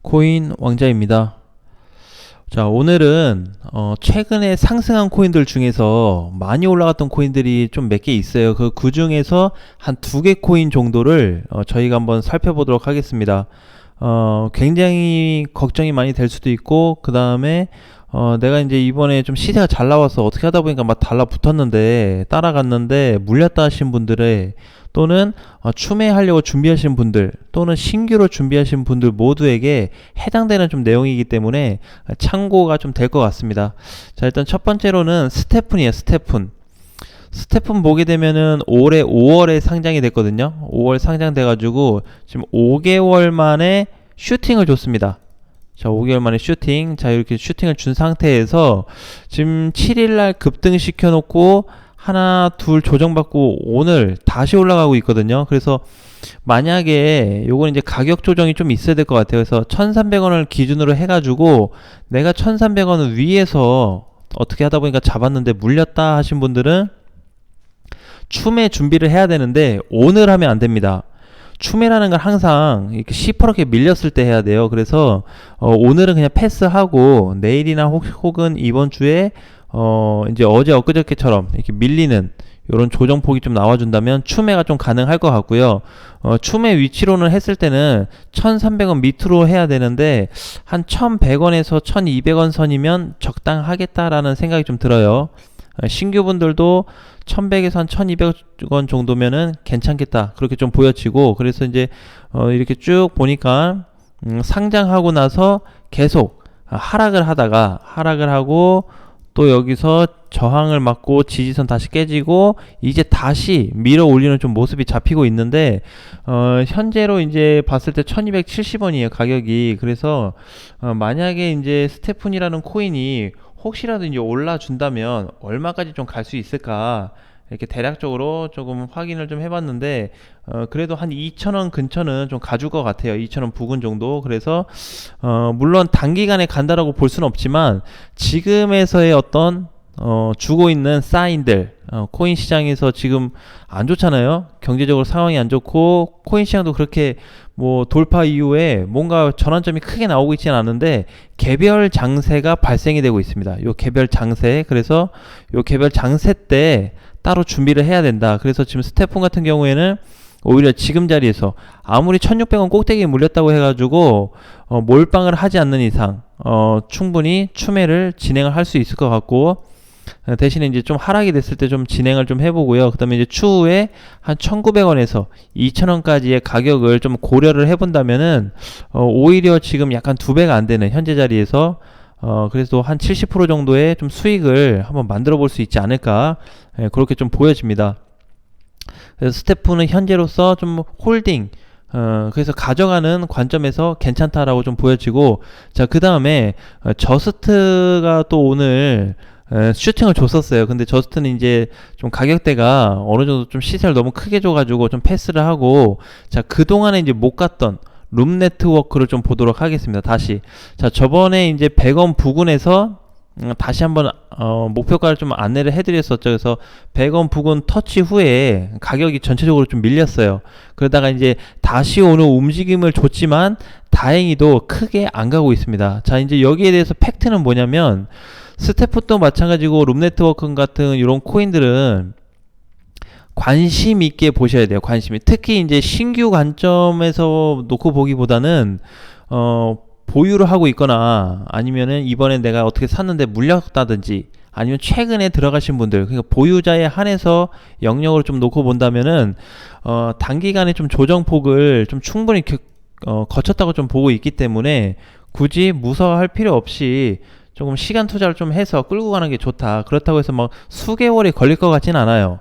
코인 왕자입니다. 자, 오늘은 최근에 상승한 코인들 중에서 많이 올라갔던 코인들이 좀 몇 개 있어요. 그 중에서 한 두 개 코인 정도를 저희가 한번 살펴보도록 하겠습니다. 굉장히 걱정이 많이 될 수도 있고, 그 다음에 내가 이제 이번에 좀 시세가 잘 나와서 어떻게 하다 보니까 막 달라붙었는데 따라갔는데 물렸다 하신 분들의, 또는 추매하려고 준비하시는 분들, 또는 신규로 준비하시는 분들 모두에게 해당되는 좀 내용이기 때문에 참고가 좀 될 것 같습니다. 자, 일단 첫 번째로는 스테픈이에요. 스테픈 보게 되면은 올해 5월에 상장이 됐거든요. 5월 상장돼가지고 지금 5개월 만에 슈팅을 줬습니다. 자, 5개월 만에 슈팅. 자, 이렇게 슈팅을 준 상태에서 지금 7일날 급등시켜 놓고 하나 둘 조정받고 오늘 다시 올라가고 있거든요. 그래서 만약에 요건 이제 가격 조정이 좀 있어야 될 것 같아요. 그래서 1300원을 기준으로 해가지고 내가 1300원 위에서 어떻게 하다 보니까 잡았는데 물렸다 하신 분들은 추매 준비를 해야 되는데 오늘 하면 안 됩니다. 추매라는 건 항상 이렇게 시퍼렇게 밀렸을 때 해야 돼요. 그래서 오늘은 그냥 패스하고 내일이나 혹은 이번 주에 이제 어제 엊그저께처럼 이렇게 밀리는 이런 조정폭이 좀 나와준다면 추매가 좀 가능할 것 같고요. 추매 위치로는 했을 때는 1300원 밑으로 해야 되는데 한 1100원에서 1200원 선이면 적당하겠다라는 생각이 좀 들어요. 신규분들도 1100에서 한 1200원 정도면은 괜찮겠다, 그렇게 좀 보여지고, 그래서 이제 이렇게 쭉 보니까 상장하고 나서 계속 하락을 하고 또 여기서 저항을 맞고 지지선 다시 깨지고 이제 다시 밀어 올리는 좀 모습이 잡히고 있는데, 현재로 이제 봤을 때 1270원이에요 가격이. 그래서 만약에 이제 스테픈이라는 코인이 혹시라도 이제 올라준다면 얼마까지 좀 갈 수 있을까, 이렇게 대략적으로 조금 확인을 좀 해봤는데, 그래도 한 2,000원 근처는 좀 가줄 것 같아요. 2,000원 부근 정도. 그래서 물론 단기간에 간다라고 볼 수는 없지만 지금에서의 어떤 주고 있는 사인들, 코인 시장에서 지금 안 좋잖아요. 경제적으로 상황이 안 좋고 코인 시장도 그렇게 뭐 돌파 이후에 뭔가 전환점이 크게 나오고 있지는 않은데 개별 장세가 발생이 되고 있습니다. 요 개별 장세. 그래서 요 개별 장세 때 따로 준비를 해야 된다. 그래서 지금 스테픈 같은 경우에는 오히려 지금 자리에서 아무리 1600원 꼭대기에 물렸다고 해가지고 몰빵을 하지 않는 이상 충분히 추매를 진행을 할 수 있을 것 같고, 대신에 이제 좀 하락이 됐을 때 좀 진행을 좀 해보고요. 그 다음에 이제 추후에 한 1900원에서 2000원까지의 가격을 좀 고려를 해본다면은 오히려 지금 약간 2배가 안 되는 현재 자리에서 그래서 한 70% 정도의 좀 수익을 한번 만들어 볼 수 있지 않을까, 그렇게 좀 보여집니다. 그래서 스테프는 현재로서 좀 홀딩, 그래서 가져가는 관점에서 괜찮다라고 좀 보여지고, 자, 그 다음에 저스트가 또 오늘 슈팅을 줬었어요. 근데 저스트는 이제 좀 가격대가 어느 정도 좀 시세를 너무 크게 줘가지고 좀 패스를 하고, 자, 그동안에 이제 못 갔던 룸 네트워크를 좀 보도록 하겠습니다. 다시. 자, 저번에 이제 100원 부근에서 다시 한번 목표가를 좀 안내를 해드렸었죠. 그래서 100원 부근 터치 후에 가격이 전체적으로 좀 밀렸어요. 그러다가 이제 다시 오는 움직임을 줬지만 다행히도 크게 안 가고 있습니다. 자, 이제 여기에 대해서 팩트는 뭐냐면, 스태프도 마찬가지고 룸네트워크 같은 이런 코인들은 관심 있게 보셔야 돼요. 관심이. 특히 이제 신규 관점에서 놓고 보기보다는 보유를 하고 있거나 아니면은 이번에 내가 어떻게 샀는데 물렸다든지 아니면 최근에 들어가신 분들, 그러니까 보유자에 한해서 영역으로 좀 놓고 본다면은 단기간에 좀 조정폭을 좀 충분히 거쳤다고 좀 보고 있기 때문에 굳이 무서워할 필요 없이 조금 시간 투자를 좀 해서 끌고 가는 게 좋다. 그렇다고 해서 막 수개월이 걸릴 것 같진 않아요.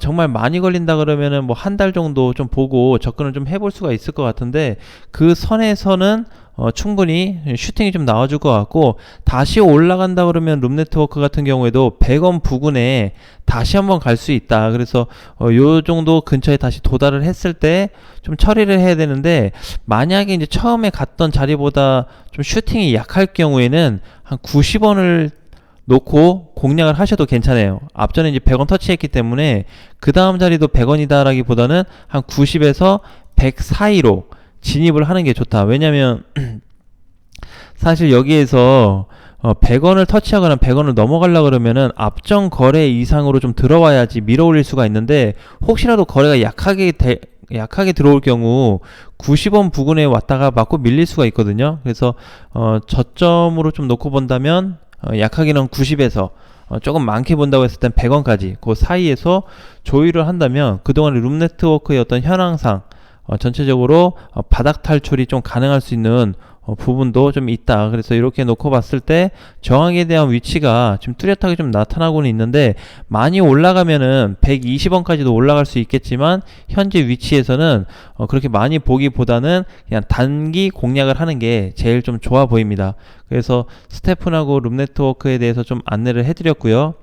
정말 많이 걸린다 그러면은 뭐 한 달 정도 좀 보고 접근을 좀 해볼 수가 있을 것 같은데, 그 선에서는 충분히 슈팅이 좀 나와줄 것 같고, 다시 올라간다 그러면 룸네트워크 같은 경우에도 100원 부근에 다시 한번 갈 수 있다. 그래서 요 정도 근처에 다시 도달을 했을 때 좀 처리를 해야 되는데, 만약에 이제 처음에 갔던 자리보다 좀 슈팅이 약할 경우에는 한 90원을 놓고 공략을 하셔도 괜찮아요. 앞전에 이제 100원 터치했기 때문에 그 다음 자리도 100원이다 라기보다는 한 90에서 100 사이로 진입을 하는 게 좋다. 왜냐면 사실 여기에서 100원을 터치하거나 100원을 넘어가려고 그러면은 앞전 거래 이상으로 좀 들어와야지 밀어 올릴 수가 있는데, 혹시라도 거래가 약하게 들어올 경우 90원 부근에 왔다가 맞고 밀릴 수가 있거든요. 그래서 저점으로 좀 놓고 본다면 약하게는 90에서 조금 많게 본다고 했을 땐 100원까지 그 사이에서 조율을 한다면 그동안의 룸네트워크의 어떤 현황상 전체적으로 바닥 탈출이 좀 가능할 수 있는 부분도 좀 있다. 그래서 이렇게 놓고 봤을 때 저항에 대한 위치가 지금 뚜렷하게 좀 나타나고는 있는데, 많이 올라가면은 120원까지도 올라갈 수 있겠지만 현재 위치에서는 그렇게 많이 보기보다는 그냥 단기 공략을 하는 게 제일 좀 좋아 보입니다. 그래서 스테픈하고 룸네트워크에 대해서 좀 안내를 해드렸고요.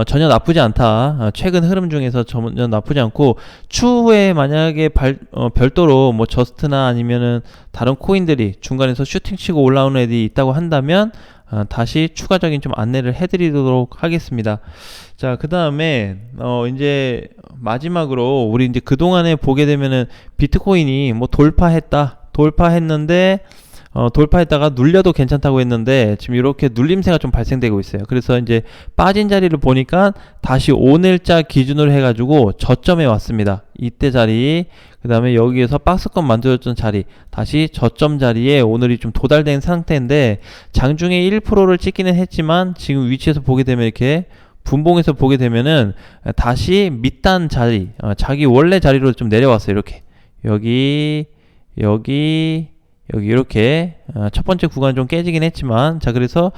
전혀 나쁘지 않다. 최근 흐름 중에서 전혀 나쁘지 않고, 추후에 만약에 별도로 뭐 저스트나 아니면은 다른 코인들이 중간에서 슈팅 치고 올라오는 애들이 있다고 한다면 다시 추가적인 좀 안내를 해드리도록 하겠습니다. 자, 그 다음에 이제 마지막으로 우리 이제 그동안에 보게 되면은 비트코인이 뭐 돌파했는데 돌파했다가 눌려도 괜찮다고 했는데 지금 이렇게 눌림세가 좀 발생되고 있어요. 그래서 이제 빠진 자리를 보니까 다시 오늘자 기준으로 해가지고 저점에 왔습니다. 이때 자리, 그 다음에 여기에서 박스권 만들어줬던 자리, 다시 저점 자리에 오늘이 좀 도달된 상태인데, 장중에 1%를 찍기는 했지만 지금 위치에서 보게 되면 이렇게 분봉에서 보게 되면은 다시 밑단 자리, 자기 원래 자리로 좀 내려왔어요. 이렇게 여기 이렇게 첫 번째 구간 좀 깨지긴 했지만, 자, 그래서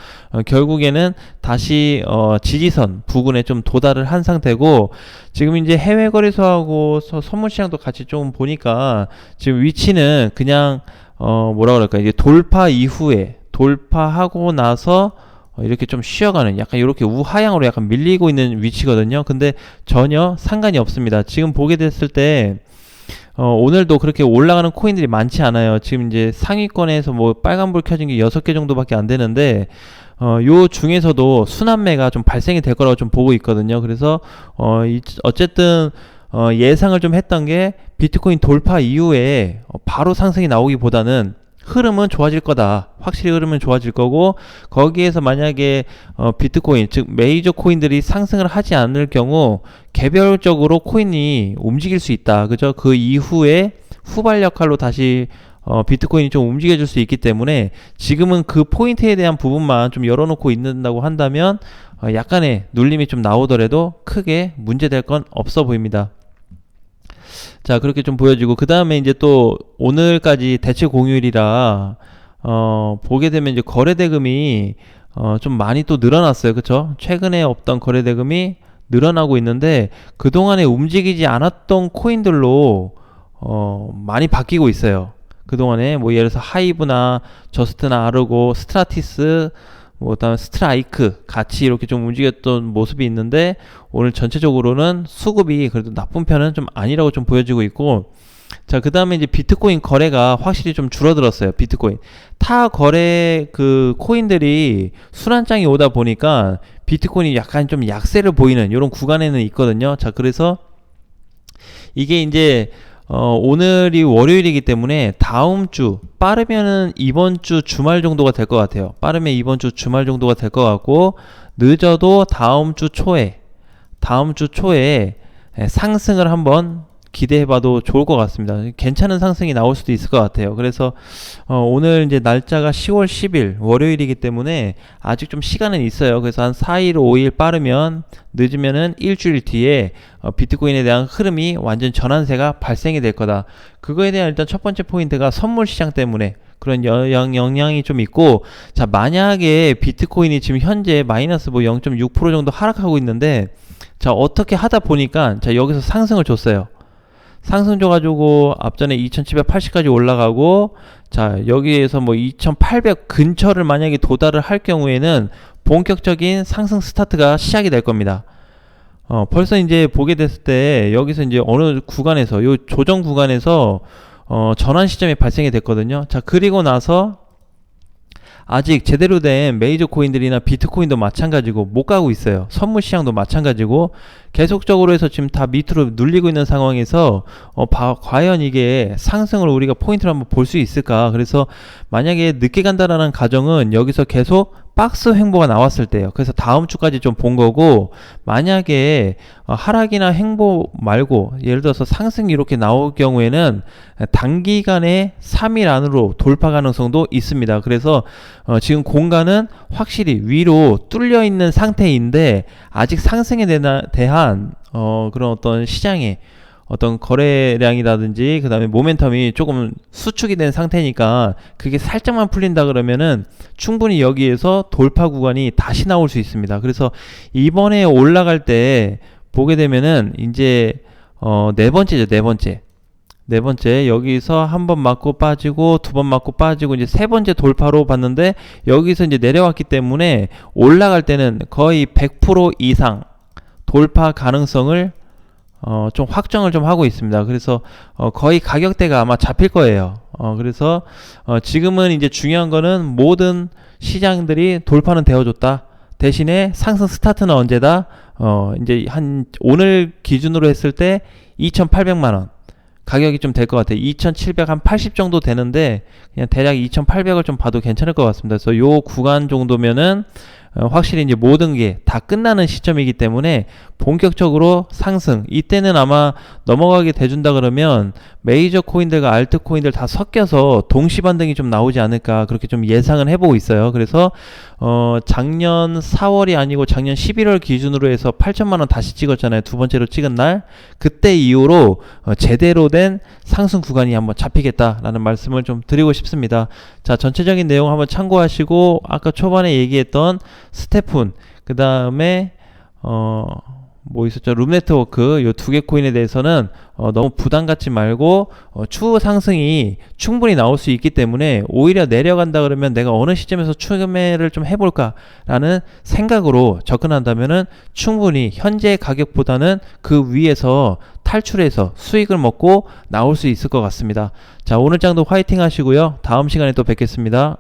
결국에는 다시 지지선 부근에 좀 도달을 한 상태고, 지금 이제 해외 거래소하고 선물 시장도 같이 좀 보니까 지금 위치는 그냥 뭐라 그럴까, 이제 돌파 이후에 돌파하고 나서 이렇게 좀 쉬어가는, 약간 이렇게 우하향으로 약간 밀리고 있는 위치거든요. 근데 전혀 상관이 없습니다. 지금 보게 됐을 때 오늘도 그렇게 올라가는 코인들이 많지 않아요. 지금 이제 상위권에서 뭐 빨간불 켜진 게 6개 정도밖에 안 되는데, 요 중에서도 순환매가 좀 발생이 될 거라고 좀 보고 있거든요. 그래서 어쨌든 예상을 좀 했던 게, 비트코인 돌파 이후에 바로 상승이 나오기보다는 흐름은 좋아질 거다. 확실히 흐름은 좋아질 거고, 거기에서 만약에 비트코인, 즉 메이저 코인들이 상승을 하지 않을 경우 개별적으로 코인이 움직일 수 있다. 그죠? 그 이후에 후발 역할로 다시 비트코인이 좀 움직여줄 수 있기 때문에, 지금은 그 포인트에 대한 부분만 좀 열어놓고 있는다고 한다면 약간의 눌림이 좀 나오더라도 크게 문제될 건 없어 보입니다. 자, 그렇게 좀 보여지고, 그 다음에 이제 또 오늘까지 대체 공휴일이라 보게 되면 이제 거래대금이 좀 많이 또 늘어났어요. 그쵸? 최근에 없던 거래대금이 늘어나고 있는데, 그동안에 움직이지 않았던 코인들로 많이 바뀌고 있어요. 그동안에 뭐 예를 들어서 하이브나 저스트나 아르고 스트라티스, 뭐 다음에 스트라이크 같이 이렇게 좀 움직였던 모습이 있는데, 오늘 전체적으로는 수급이 그래도 나쁜 편은 좀 아니라고 좀 보여지고 있고, 자, 그 다음에 이제 비트코인 거래가 확실히 좀 줄어들었어요. 비트코인 타 거래 그 코인들이 순환장이 오다 보니까 비트코인이 약간 좀 약세를 보이는 이런 구간에는 있거든요. 자, 그래서 이게 이제 오늘이 월요일이기 때문에 다음 주, 빠르면은 이번 주 주말 정도가 될 것 같아요. 빠르면 이번 주 주말 정도가 될 것 같고, 늦어도 다음 주 초에 상승을 한번 기대해봐도 좋을 것 같습니다. 괜찮은 상승이 나올 수도 있을 것 같아요. 그래서 오늘 이제 날짜가 10월 10일 월요일이기 때문에 아직 좀 시간은 있어요. 그래서 한 4일, 5일 빠르면, 늦으면은 일주일 뒤에 비트코인에 대한 흐름이 완전 전환세가 발생이 될 거다. 그거에 대한 일단 첫 번째 포인트가 선물 시장 때문에 그런 영향이 좀 있고, 자, 만약에 비트코인이 지금 현재 마이너스 뭐 0.6% 정도 하락하고 있는데, 자, 어떻게 하다 보니까, 자, 여기서 상승을 줬어요. 상승 줘가지고 앞전에 2780까지 올라가고, 자, 여기에서 뭐 2800 근처를 만약에 도달을 할 경우에는 본격적인 상승 스타트가 시작이 될 겁니다. 벌써 이제 보게 됐을 때 여기서 이제 어느 구간에서, 요 조정 구간에서 전환 시점이 발생이 됐거든요. 자, 그리고 나서 아직 제대로 된 메이저 코인들이나 비트코인도 마찬가지고 못 가고 있어요. 선물 시장도 마찬가지고 계속적으로 해서 지금 다 밑으로 눌리고 있는 상황에서 과연 이게 상승을 우리가 포인트로 한번 볼 수 있을까? 그래서 만약에 늦게 간다라는 가정은 여기서 계속 박스 횡보가 나왔을 때요. 그래서 다음 주까지 좀 본 거고, 만약에 하락이나 횡보 말고 예를 들어서 상승이 이렇게 나올 경우에는 단기간에 3일 안으로 돌파 가능성도 있습니다. 그래서 지금 공간은 확실히 위로 뚫려 있는 상태인데 아직 상승에 대한 그런 어떤 시장의 어떤 거래량이라든지 그 다음에 모멘텀이 조금 수축이 된 상태니까 그게 살짝만 풀린다 그러면은 충분히 여기에서 돌파 구간이 다시 나올 수 있습니다. 그래서 이번에 올라갈 때 보게 되면은 이제 네 번째죠. 네 번째 여기서 한 번 맞고 빠지고 두 번 맞고 빠지고 이제 세 번째 돌파로 봤는데 여기서 이제 내려왔기 때문에 올라갈 때는 거의 100% 이상 돌파 가능성을 좀 확정을 좀 하고 있습니다. 그래서 거의 가격대가 아마 잡힐 거예요. 그래서 지금은 이제 중요한 거는 모든 시장들이 돌파는 되어줬다. 대신에 상승 스타트는 언제다? 이제 한 오늘 기준으로 했을 때 2,800만 원 가격이 좀 될 것 같아요. 2,780 정도 되는데 그냥 대략 2,800을 좀 봐도 괜찮을 것 같습니다. 그래서 요 구간 정도면은 확실히 이제 모든 게 다 끝나는 시점이기 때문에 본격적으로 상승, 이때는 아마 넘어가게 돼준다 그러면 메이저 코인들과 알트 코인들 다 섞여서 동시 반등이 좀 나오지 않을까 그렇게 좀 예상을 해보고 있어요. 그래서 작년 4월이 아니고 작년 11월 기준으로 해서 8천만 원 다시 찍었잖아요. 두 번째로 찍은 날. 그때 이후로 제대로 된 상승 구간이 한번 잡히겠다라는 말씀을 좀 드리고 싶습니다. 자, 전체적인 내용 한번 참고하시고 아까 초반에 얘기했던 스테픈, 그 다음에 뭐 있었죠? 룸네트워크 요 두 개 코인에 대해서는 너무 부담 갖지 말고 추후 상승이 충분히 나올 수 있기 때문에 오히려 내려간다 그러면 내가 어느 시점에서 추매를 좀 해볼까 라는 생각으로 접근한다면은 충분히 현재 가격보다는 그 위에서 탈출해서 수익을 먹고 나올 수 있을 것 같습니다. 자, 오늘 장도 화이팅 하시고요. 다음 시간에 또 뵙겠습니다.